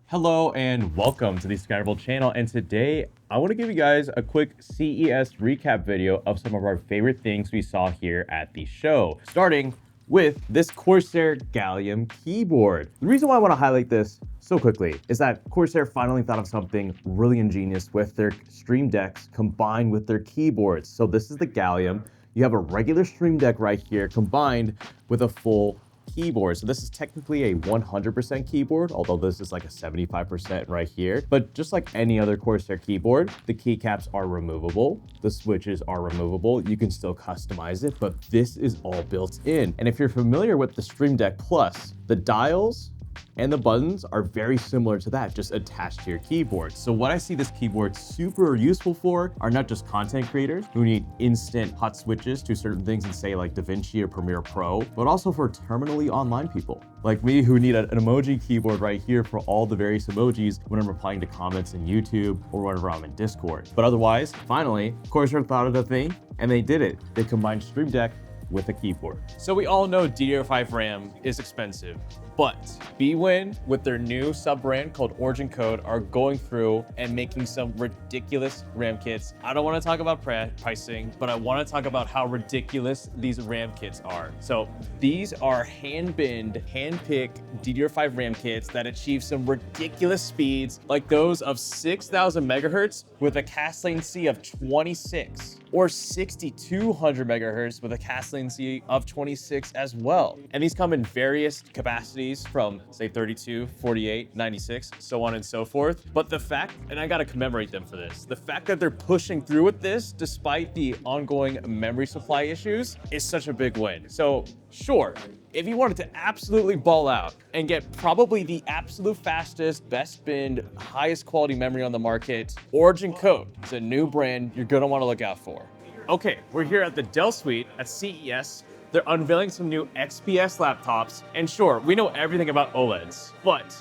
Hello and welcome to the SmallRigGlobal channel, and today I want to give you guys a quick CES recap video of some of our favorite things we saw here at the show, starting with this Corsair Galleon keyboard. The reason why I want to highlight this so quickly is that Corsair finally thought of something really ingenious with their Stream Decks combined with their keyboards. So this is the Galleon. You have a regular Stream Deck right here combined with a full keyboard. So this is technically a 100% keyboard, although this is like a 75% right here. But just like any other Corsair keyboard, the keycaps are removable. The switches are removable. You can still customize it, but this is all built in. And if you're familiar with the Stream Deck Plus, the dials and the buttons are very similar to that, just attached to your keyboard. So what I see this keyboard super useful for are not just content creators who need instant hot switches to certain things in say like DaVinci or Premiere Pro, but also for terminally online people like me who need an emoji keyboard right here for all the various emojis when I'm replying to comments in YouTube or whenever I'm in Discord. But otherwise, finally, Corsair thought of the thing and they did it. They combined Stream Deck with a keyboard. So we all know DDR5 RAM is expensive, but Bwin with their new sub-brand called Origin Code are going through and making some ridiculous RAM kits. I don't want to talk about pricing, but I want to talk about how ridiculous these RAM kits are. So these are hand-binned, hand-picked DDR5 RAM kits that achieve some ridiculous speeds like those of 6,000 megahertz with a cast latency of 26 or 6,200 megahertz with a cast latency of 26 as well. And these come in various capacities from say 32, 48, 96, so on and so forth. But the fact, and I gotta commemorate them for this, the fact that they're pushing through with this despite the ongoing memory supply issues is such a big win. So sure, if you wanted to absolutely ball out and get probably the absolute fastest, best binned, highest quality memory on the market, Origin Code is a new brand you're gonna wanna look out for. Okay, we're here at the Dell Suite at CES. They're unveiling some new XPS laptops. And sure, we know everything about OLEDs, but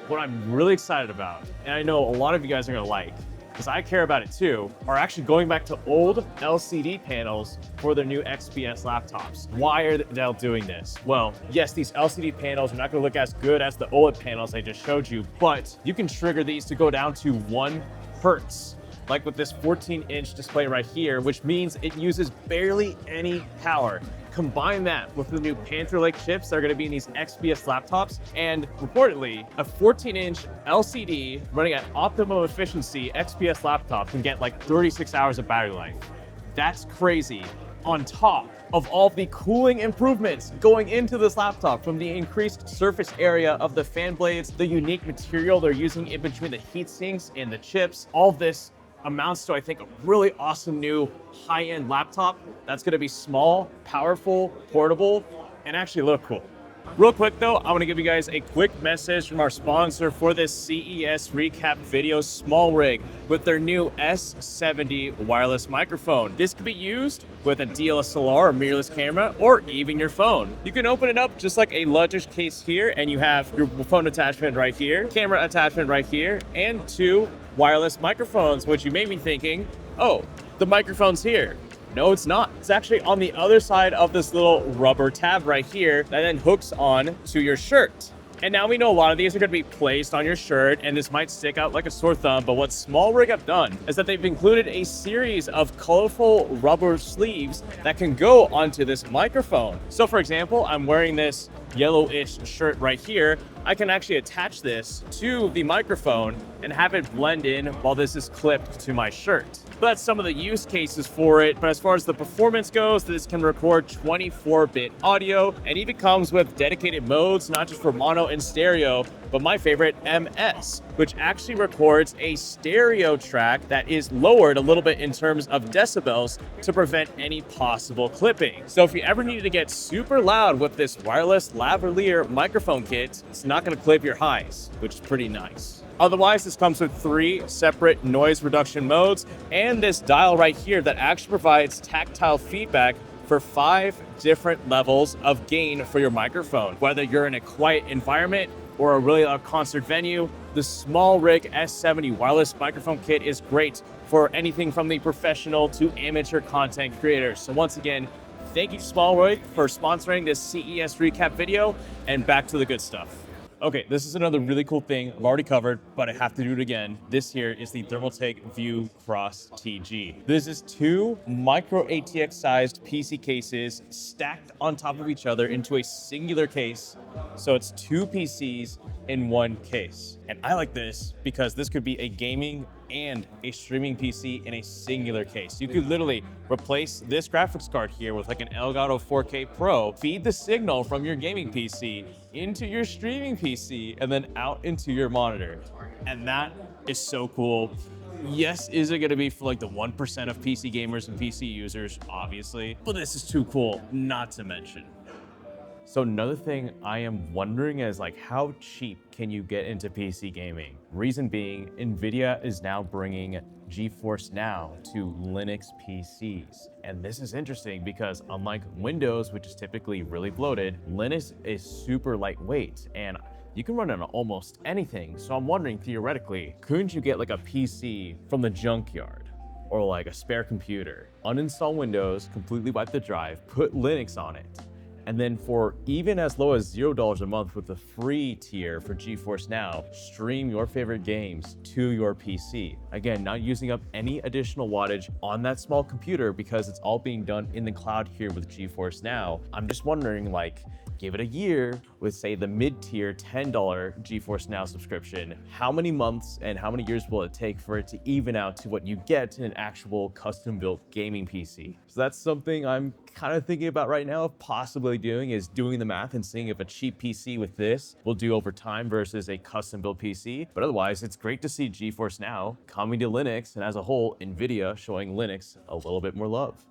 what I'm really excited about, and I know a lot of you guys are gonna like, because I care about it too, are actually going back to old LCD panels for their new XPS laptops. Why are Dell doing this? Well, yes, these LCD panels are not gonna look as good as the OLED panels I just showed you, but you can trigger these to go down to 1 hertz, like with this 14-inch display right here, which means it uses barely any power. Combine that with the new Panther Lake chips that are going to be in these XPS laptops, and reportedly, a 14-inch LCD running at optimum efficiency XPS laptop can get like 36 hours of battery life. That's crazy. On top of all the cooling improvements going into this laptop, from the increased surface area of the fan blades, the unique material they're using in between the heat sinks and the chips, all this amounts to, I think, a really awesome new high-end laptop that's gonna be small, powerful, portable, and actually look cool. Real quick though, I want to give you guys a quick message from our sponsor for this CES recap video, SmallRig, with their new S70 Wireless Microphone. This can be used with a DSLR or mirrorless camera, or even your phone. You can open it up just like a luggage case here, and you have your phone attachment right here, camera attachment right here, and 2 wireless microphones, which you may be thinking, oh, the microphone's here. No, it's not. It's actually on the other side of this little rubber tab right here that then hooks on to your shirt. And now we know a lot of these are going to be placed on your shirt, and this might stick out like a sore thumb, but what SmallRig have done is that they've included a series of colorful rubber sleeves that can go onto this microphone. So for example, I'm wearing this yellowish shirt right here. I can actually attach this to the microphone and have it blend in while this is clipped to my shirt. But that's some of the use cases for it. But as far as the performance goes, this can record 24-bit audio, and even comes with dedicated modes, not just for mono and stereo, but my favorite, MS, which actually records a stereo track that is lowered a little bit in terms of decibels to prevent any possible clipping. So if you ever needed to get super loud with this wireless lavalier microphone kit, it's not going to clip your highs, which is pretty nice. Otherwise, this comes with 3 separate noise reduction modes and this dial right here that actually provides tactile feedback for 5 different levels of gain for your microphone. Whether you're in a quiet environment or a really loud concert venue, the SmallRig S70 Wireless Microphone Kit is great for anything from the professional to amateur content creators. So once again, thank you SmallRig for sponsoring this CES recap video, and back to the good stuff. Okay, this is another really cool thing I've already covered, but I have to do it again. This here is the Thermaltake View Cross TG. This is two micro ATX sized PC cases stacked on top of each other into a singular case. So it's two PCs in one case. And I like this because this could be a gaming and a streaming PC in a singular case. You could literally replace this graphics card here with like an Elgato 4K Pro, feed the signal from your gaming PC into your streaming PC, and then out into your monitor. And that is so cool. Yes, is it gonna be for like the 1% of PC gamers and PC users, obviously, but this is too cool not to mention. So another thing I am wondering is like how cheap can you get into PC gaming? Reason being, Nvidia is now bringing Geforce Now to Linux PCs. And this is interesting because unlike Windows, which is typically really bloated, Linux is super lightweight and you can run it on almost anything. So I'm wondering theoretically, couldn't you get like a PC from the junkyard? Or like a spare computer, uninstall Windows, completely wipe the drive, put Linux on it, and then for even as low as $0 a month with the free tier for Geforce Now, stream your favorite games to your PC. Again, not using up any additional wattage on that small computer because it's all being done in the cloud here with Geforce Now. I'm just wondering, like, give it a year with say the mid-tier $10 Geforce Now subscription, how many months and how many years will it take for it to even out to what you get in an actual custom-built gaming PC? So that's something I'm kind of thinking about right now of possibly doing, is doing the math and seeing if a cheap PC with this will do over time versus a custom-built PC. But otherwise, it's great to see Geforce Now coming to Linux and as a whole, Nvidia showing Linux a little bit more love.